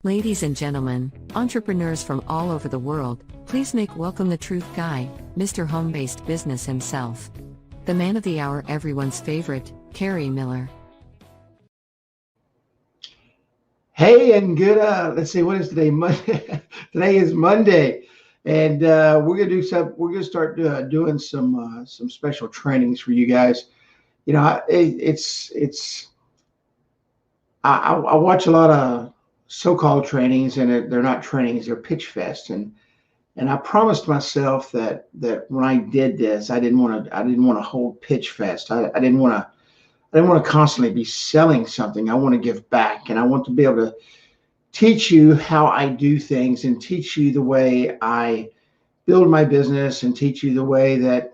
Ladies and gentlemen, entrepreneurs from all over the world, please make welcome the truth guy, Mr. Home-Based Business himself. The man of the hour, everyone's favorite, Kerry Miller. Hey, and good, let's see, what is today? Monday. Today is Monday. And we're gonna do some. We're gonna start doing some special trainings for you guys. You know, I watch a lot of so-called trainings, and they're not trainings; they're pitch fest. And I promised myself that when I did this, I didn't want to hold pitch fest. I didn't want to constantly be selling something. I want to give back, and I want to be able to teach you how I do things and teach you the way I build my business and teach you the way that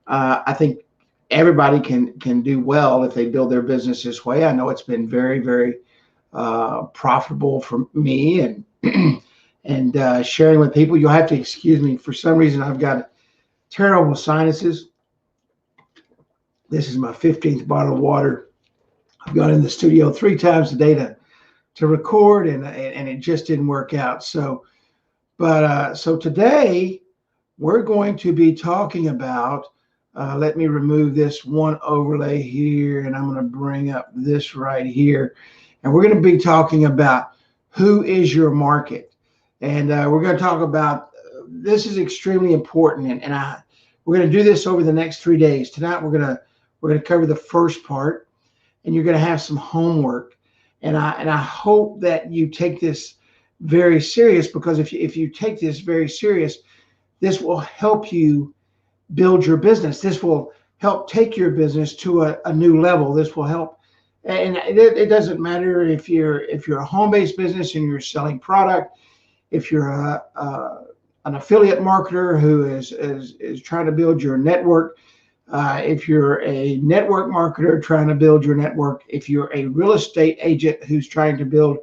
I think everybody can do well if they build their business this way. I know it's been very, very profitable for me and sharing with people. You'll have to excuse me. For some reason, I've got terrible sinuses. This is my 15th bottle of water. I've gone in the studio 3 times a day to record, and it just didn't work out. So today we're going to be talking about, let me remove this one overlay here, and I'm going to bring up this right here. And we're going to be talking about who is your market. And we're going to talk about, this is extremely important. And we're going to do this over the next 3 days. Tonight we're going to cover the first part, and you're going to have some homework. And I hope that you take this very serious, because if you take this very serious, this will help you build your business. This will help take your business to a new level. This will help, and it doesn't matter if you're a home-based business and you're selling product, if you're an affiliate marketer who is trying to build your network, if you're a network marketer trying to build your network, if you're a real estate agent who's trying to build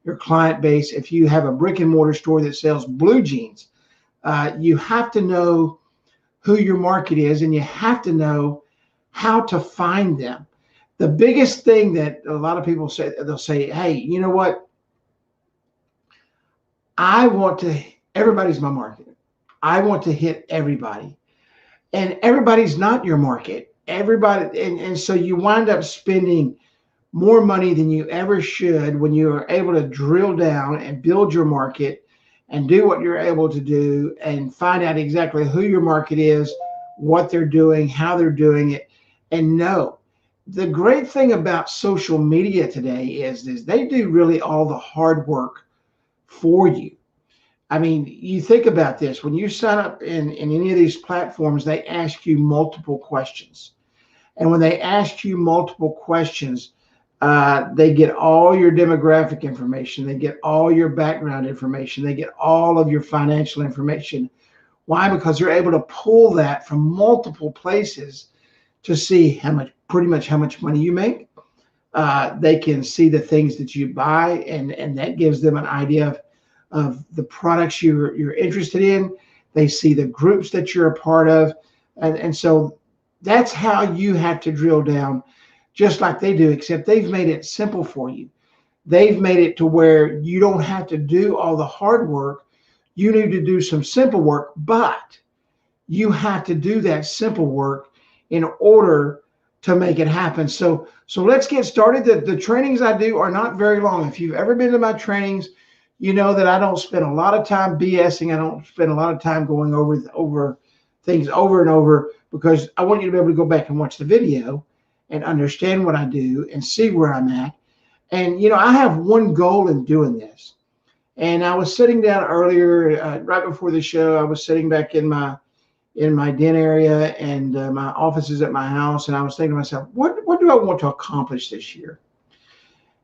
your client base, if you have a brick and mortar store that sells blue jeans, you have to know who your market is, and you have to know how to find them. The biggest thing that a lot of people say, they'll say, hey, you know what? Everybody's my market. I want to hit everybody. And everybody's not your market. Everybody, and so you wind up spending more money than you ever should when you are able to drill down and build your market and do what you're able to do and find out exactly who your market is, what they're doing, how they're doing it. And no, the great thing about social media today is they do really all the hard work for you. I mean, you think about this. When you sign up in any of these platforms, they ask you multiple questions. And when they ask you multiple questions, they get all your demographic information. They get all your background information. They get all of your financial information. Why? Because they're able to pull that from multiple places to see pretty much how much money you make. They can see the things that you buy, and that gives them an idea of the products you're interested in. They see the groups that you're a part of. And so that's how you have to drill down, just like they do, except they've made it simple for you. They've made it to where you don't have to do all the hard work. You need to do some simple work, but you have to do that simple work in order to make it happen. So let's get started. The trainings I do are not very long. If you've ever been to my trainings, you know that I don't spend a lot of time BSing. I don't spend a lot of time going over things over and over, because I want you to be able to go back and watch the video and understand what I do and see where I'm at. And, I have one goal in doing this. And I was sitting down earlier, right before the show, I was sitting back in my den area, and my office is at my house. And I was thinking to myself, what do I want to accomplish this year?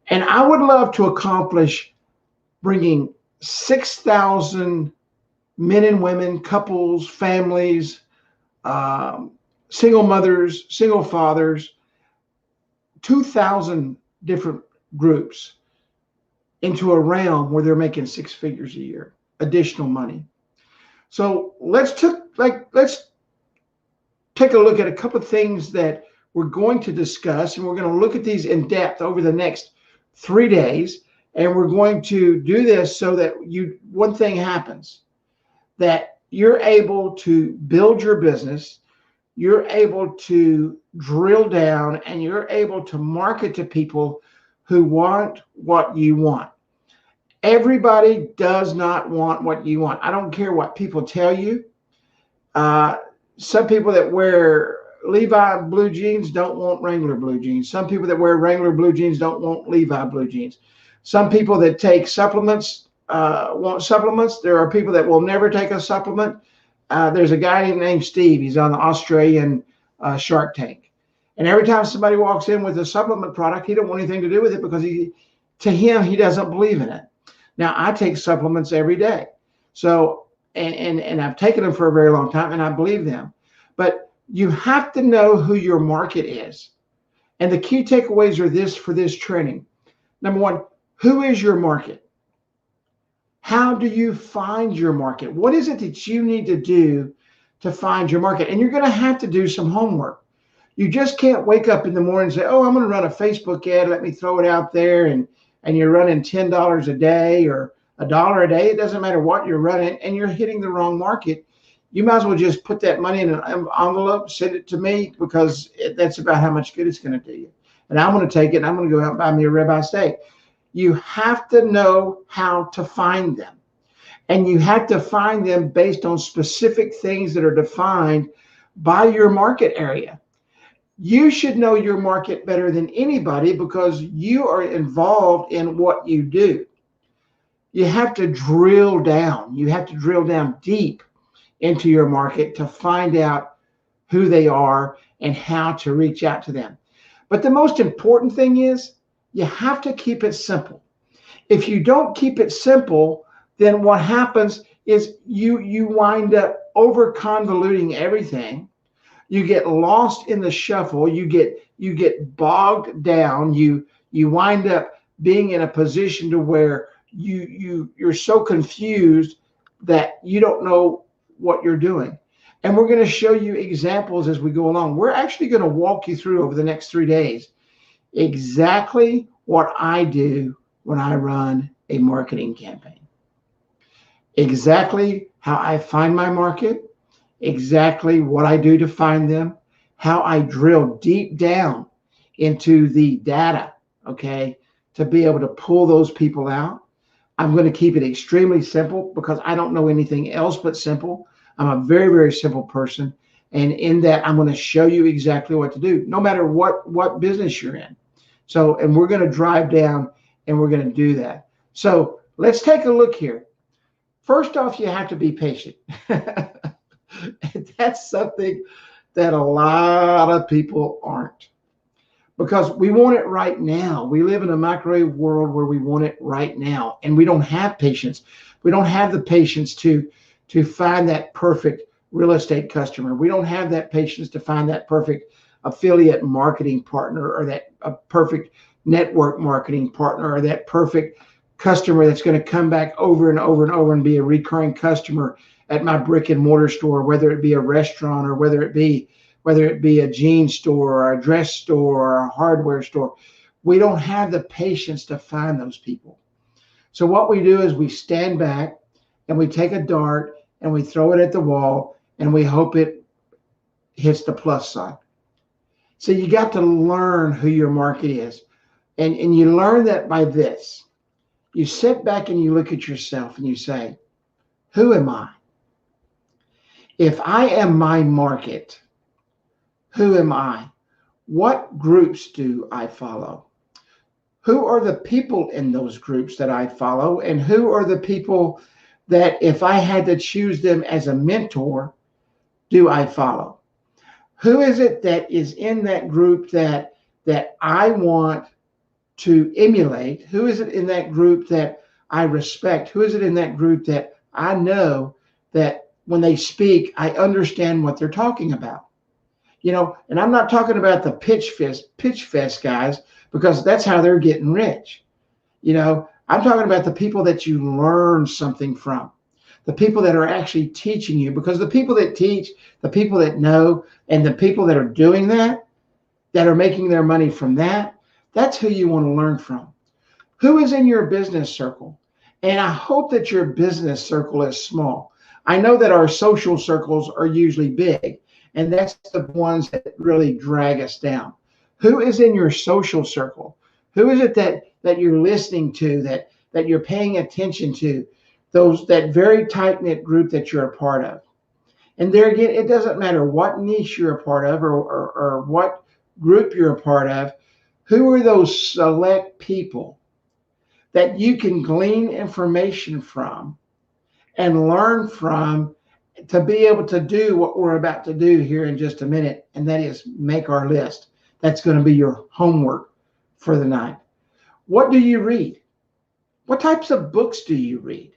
And I would love to accomplish bringing 6,000 men and women, couples, families, single mothers, single fathers, 2,000 different groups into a realm where they're making 6 figures a year, additional money. So let's take a look at a couple of things that we're going to discuss, and we're going to look at these in depth over the next 3 days. And we're going to do this so that one thing happens, that you're able to build your business, you're able to drill down, and you're able to market to people who want what you want. Everybody does not want what you want. I don't care what people tell you. Some people that wear Levi blue jeans don't want Wrangler blue jeans. Some people that wear Wrangler blue jeans don't want Levi blue jeans. Some people that take supplements want supplements. There are people that will never take a supplement. There's a guy named Steve. He's on the Australian Shark Tank. And every time somebody walks in with a supplement product, he don't want anything to do with it because to him, he doesn't believe in it. Now, I take supplements every day. So, and I've taken them for a very long time, and I believe them. But you have to know who your market is. And the key takeaways are this for this training. Number one, who is your market? How do you find your market? What is it that you need to do to find your market? And you're going to have to do some homework. You just can't wake up in the morning and say, oh, I'm going to run a Facebook ad. Let me throw it out there. And you're running $10 a day or $1 a day. It doesn't matter what you're running, and you're hitting the wrong market. You might as well just put that money in an envelope, send it to me, because that's about how much good it's going to do you. And I'm going to take it and I'm going to go out and buy me a ribeye steak. You have to know how to find them. And you have to find them based on specific things that are defined by your market area. You should know your market better than anybody because you are involved in what you do. You have to drill down. You have to drill down deep into your market to find out who they are and how to reach out to them. But the most important thing is you have to keep it simple. If you don't keep it simple, then what happens is you wind up over convoluting everything. You get lost in the shuffle. You get bogged down. You wind up being in a position to where you're so confused that you don't know what you're doing. And we're going to show you examples as we go along. We're actually going to walk you through over the next 3 days exactly what I do when I run a marketing campaign. Exactly how I find my market, exactly what I do to find them, how I drill deep down into the data, okay, to be able to pull those people out. I'm going to keep it extremely simple because I don't know anything else but simple. I'm a very, very simple person. And in that, I'm going to show you exactly what to do, no matter what business you're in. So, and we're going to drive down and we're going to do that. So let's take a look here. First off, you have to be patient. That's something that a lot of people aren't, because we want it right now. We live in a microwave world where we want it right now, and we don't have patience. We don't have the patience to find that perfect real estate customer. We don't have that patience to find that perfect affiliate marketing partner, or that a perfect network marketing partner, or that perfect customer that's going to come back over and over and over and be a recurring customer at my brick and mortar store, whether it be a restaurant or whether it be a jean store or a dress store or a hardware store. We don't have the patience to find those people. So what we do is we stand back and we take a dart and we throw it at the wall and we hope it hits the plus sign. So you got to learn who your market is. And you learn that by this. You sit back and you look at yourself and you say, who am I? If I am my market, who am I? What groups do I follow? Who are the people in those groups that I follow? And who are the people that, if I had to choose them as a mentor, do I follow? Who is it that is in that group that I want to emulate? Who is it in that group that I respect? Who is it in that group that I know that when they speak, I understand what they're talking about? You know, and I'm not talking about the pitch fest guys, because that's how they're getting rich. You know, I'm talking about the people that you learn something from, the people that are actually teaching you, because the people that teach, the people that know, and the people that are doing that are making their money from that, that's who you want to learn from. Who is in your business circle? And I hope that your business circle is small. I know that our social circles are usually big, and that's the ones that really drag us down. Who is in your social circle? Who is it that you're listening to, that you're paying attention to? Those that very tight knit group that you're a part of. And there again, it doesn't matter what niche you're a part of or what group you're a part of. Who are those select people that you can glean information from and learn from to be able to do what we're about to do here in just a minute, and that is make our list. That's going to be your homework for the night. What do you read? What types of books do you read?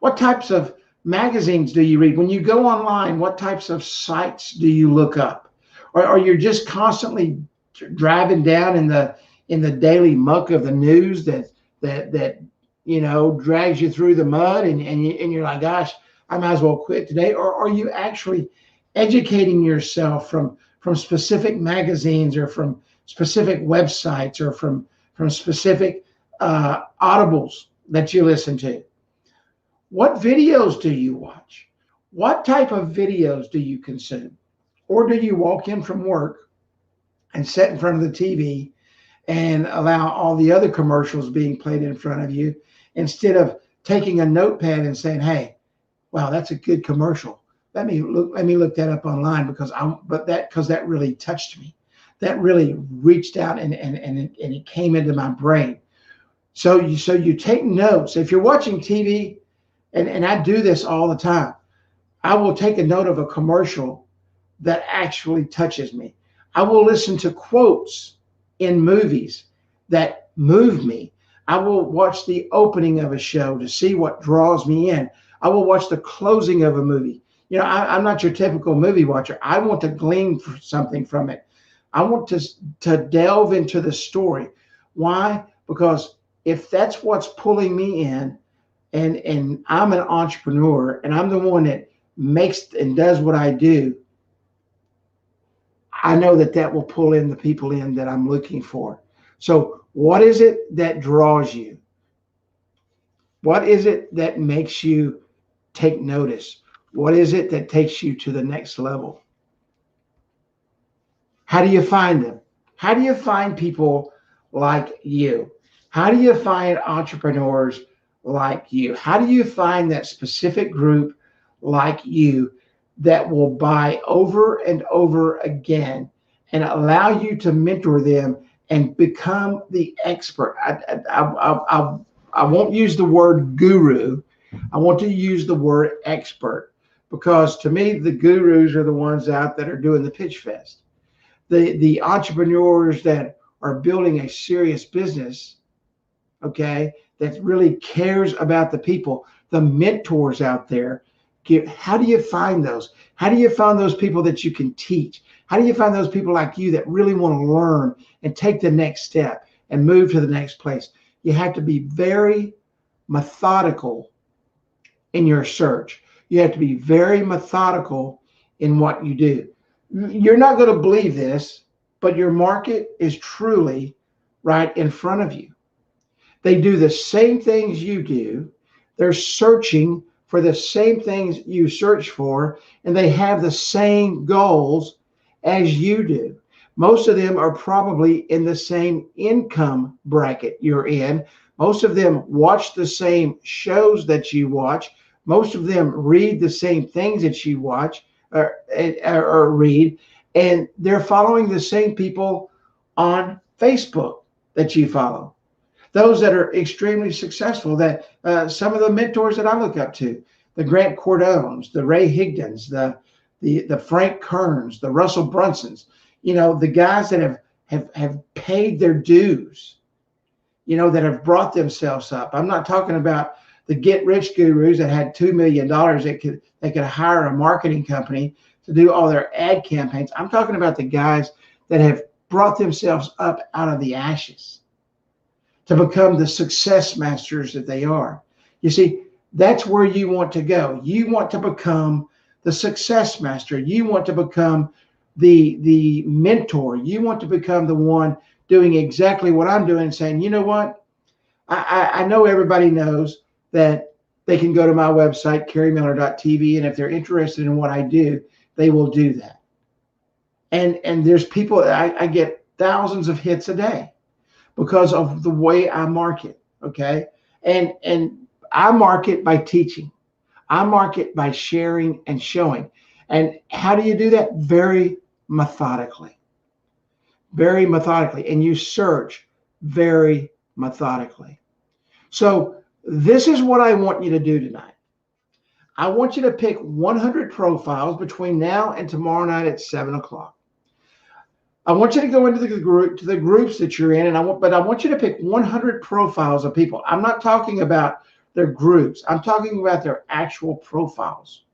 What types of magazines do you read? When you go online, what types of sites do you look up? Or you're just constantly driving down in the daily muck of the news that drags you through the mud, and you're like, gosh, I might as well quit today? Or are you actually educating yourself from specific magazines or from specific websites or from specific audibles that you listen to? What videos do you watch? What type of videos do you consume? Or do you walk in from work and sit in front of the TV and allow all the other commercials being played in front of you instead of taking a notepad and saying, hey, wow, that's a good commercial. Let me look that up online because that really touched me. That really reached out and it came into my brain. So you take notes. If you're watching TV, and I do this all the time, I will take a note of a commercial that actually touches me. I will listen to quotes in movies that move me. I will watch the opening of a show to see what draws me in. I will watch the closing of a movie. I'm not your typical movie watcher. I want to glean something from it. I want to delve into the story. Why? Because if that's what's pulling me in, and I'm an entrepreneur and I'm the one that makes and does what I do, I know that will pull in the people in that I'm looking for. So what is it that draws you? What is it that makes you take notice? What is it that takes you to the next level? How do you find them? How do you find people like you? How do you find entrepreneurs like you? How do you find that specific group like you that will buy over and over again and allow you to mentor them and become the expert? I won't use the word guru. I want to use the word expert, because to me, the gurus are the ones out that are doing the pitch fest. The entrepreneurs that are building a serious business, okay, that really cares about the people, the mentors out there. How do you find those? How do you find those people that you can teach? How do you find those people like you that really want to learn and take the next step and move to the next place? You have to be very methodical in your search. You have to be very methodical in what you do. You're not going to believe this, but your market is truly right in front of you. They do the same things you do. They're searching for the same things you search for, and they have the same goals as you do. Most of them are probably in the same income bracket you're in. Most of them watch the same shows that you watch. Most of them read the same things that you watch or read, and they're following the same people on Facebook that you follow. Those that are extremely successful, that some of the mentors that I look up to, the Grant Cardones, the Ray Higdons, the Frank Kerns, the Russell Brunsons, the guys that have paid their dues, that have brought themselves up. I'm not talking about the get-rich gurus that had $2 million that could hire a marketing company to do all their ad campaigns. I'm talking about the guys that have brought themselves up out of the ashes to become the success masters that they are. You see, that's where you want to go. You want to become the success master. You want to become the mentor. You want to become the one doing exactly what I'm doing, saying, you know what? I know everybody knows that they can go to my website, kerrymiller.tv, and if they're interested in what I do, they will do that. And there's people, I get thousands of hits a day because of the way I market. Okay. And I market by teaching. I market by sharing and showing. And how do you do that? Very methodically. Very methodically. And you search very methodically. So this is what I want you to do tonight. I want you to pick 100 profiles between now and tomorrow night at 7 o'clock. I want you to go into the groups that you're in, but I want you to pick 100 profiles of people. I'm not talking about their groups. I'm talking about their actual profiles.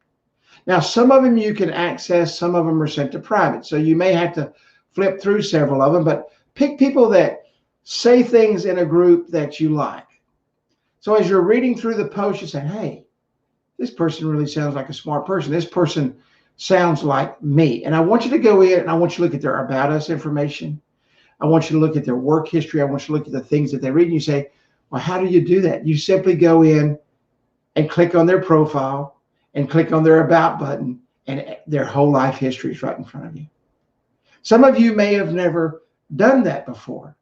Now, some of them you can access, some of them are sent to private. So you may have to flip through several of them, but pick people that say things in a group that you like. So as you're reading through the post, you say, hey, this person really sounds like a smart person. This person sounds like me. And I want you to go in and I want you to look at their about us information. I want you to look at their work history. I want you to look at the things that they read. And you say, well, how do you do that? You simply go in and click on their profile and click on their about button, and their whole life history is right in front of you. Some of you may have never done that before,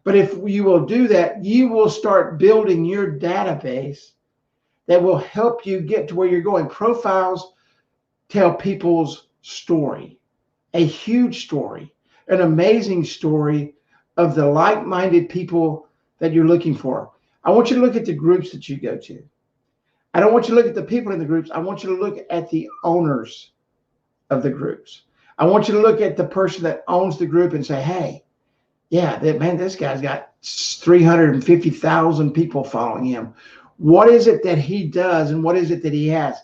but if you will do that, you will start building your database that will help you get to where you're going. Profiles tell people's story, a huge story, an amazing story of the like-minded people that you're looking for. I want you to look at the groups that you go to. I don't want you to look at the people in the groups. I want you to look at the owners of the groups. I want you to look at the person that owns the group and say, hey, yeah, man, this guy's got 350,000 people following him. What is it that he does and what is it that he has?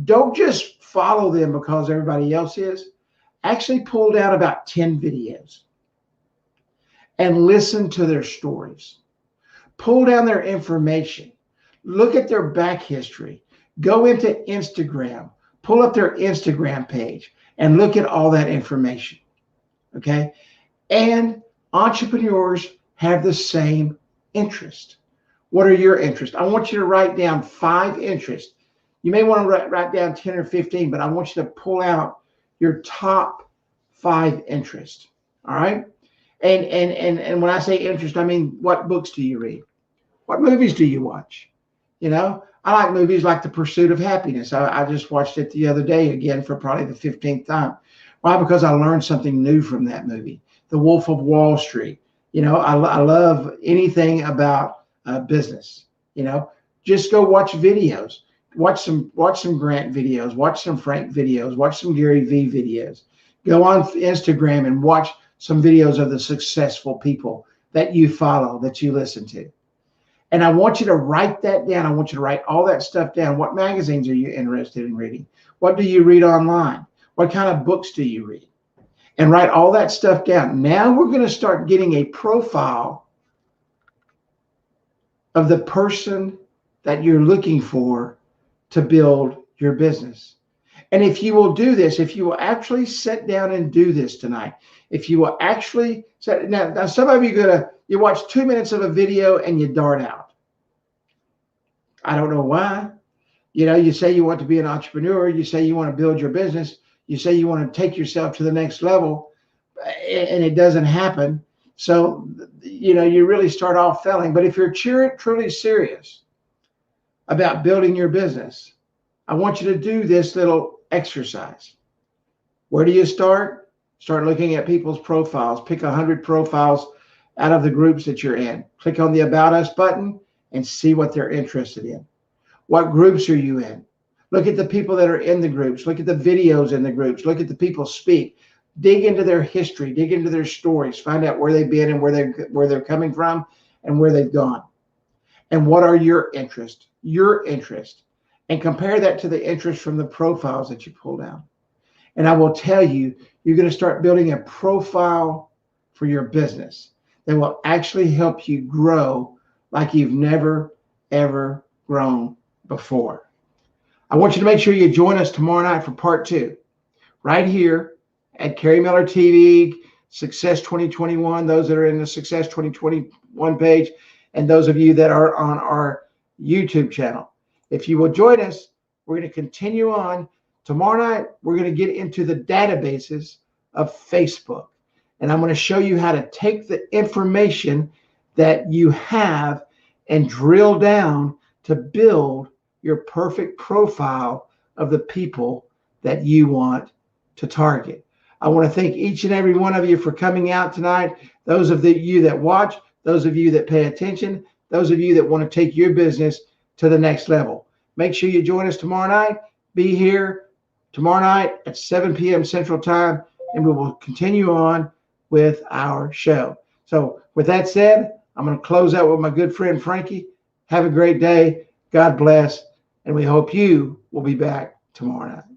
Don't just follow them because everybody else is. Actually pull down about 10 videos and listen to their stories. Pull down their information. Look at their back history. Go into Instagram. Pull up their Instagram page and look at all that information. Okay? And entrepreneurs have the same interest. What are your interests? I want you to write down 5 interests. You may want to write down 10 or 15, but I want you to pull out your top 5 interests. All right? And when I say interest, I mean, what books do you read? What movies do you watch? You know, I like movies like The Pursuit of Happiness. I just watched it the other day again for probably the 15th time. Why? Because I learned something new from that movie. The Wolf of Wall Street. You know, I love anything about business. You know, just go watch videos. Watch some Grant videos. Watch some Frank videos. Watch some Gary V videos. Go on Instagram and watch some videos of the successful people that you follow, that you listen to. And I want you to write that down. I want you to write all that stuff down. What magazines are you interested in reading? What do you read online? What kind of books do you read? And write all that stuff down. Now we're going to start getting a profile of the person that you're looking for to build your business. And if you will do this, if you will actually sit down and do this tonight, if you will actually set, now some of you watch 2 minutes of a video and you dart out. I don't know why. You know, you say you want to be an entrepreneur. You say you want to build your business. You say you want to take yourself to the next level, and it doesn't happen. So, you know, you really start off failing. But if you're truly serious about building your business, I want you to do this little exercise. Where do you start? Start looking at people's profiles. Pick 100 profiles out of the groups that you're in. Click on the About Us button and see what they're interested in. What groups are you in? Look at the people that are in the groups. Look at the videos in the groups. Look at the people speak. Dig into their history. Dig into their stories. Find out where they've been and where they're coming from and where they've gone. And what are your interests? Your interest. And compare that to the interest from the profiles that you pull down. And I will tell you, you're going to start building a profile for your business that will actually help you grow like you've never, ever grown before. I want you to make sure you join us tomorrow night for part 2, right here at Kerry Miller TV, Success 2021, those that are in the Success 2021 page, and those of you that are on our YouTube channel. If you will join us, we're going to continue on. Tomorrow night, we're going to get into the databases of Facebook. And I'm going to show you how to take the information that you have and drill down to build your perfect profile of the people that you want to target. I want to thank each and every one of you for coming out tonight. Those of you that watch, those of you that pay attention, those of you that want to take your business to the next level. Make sure you join us tomorrow night. Be here tomorrow night at 7 p.m. Central Time, and we will continue on with our show. So with that said, I'm going to close out with my good friend Frankie. Have a great day. God bless. And we hope you will be back tomorrow night.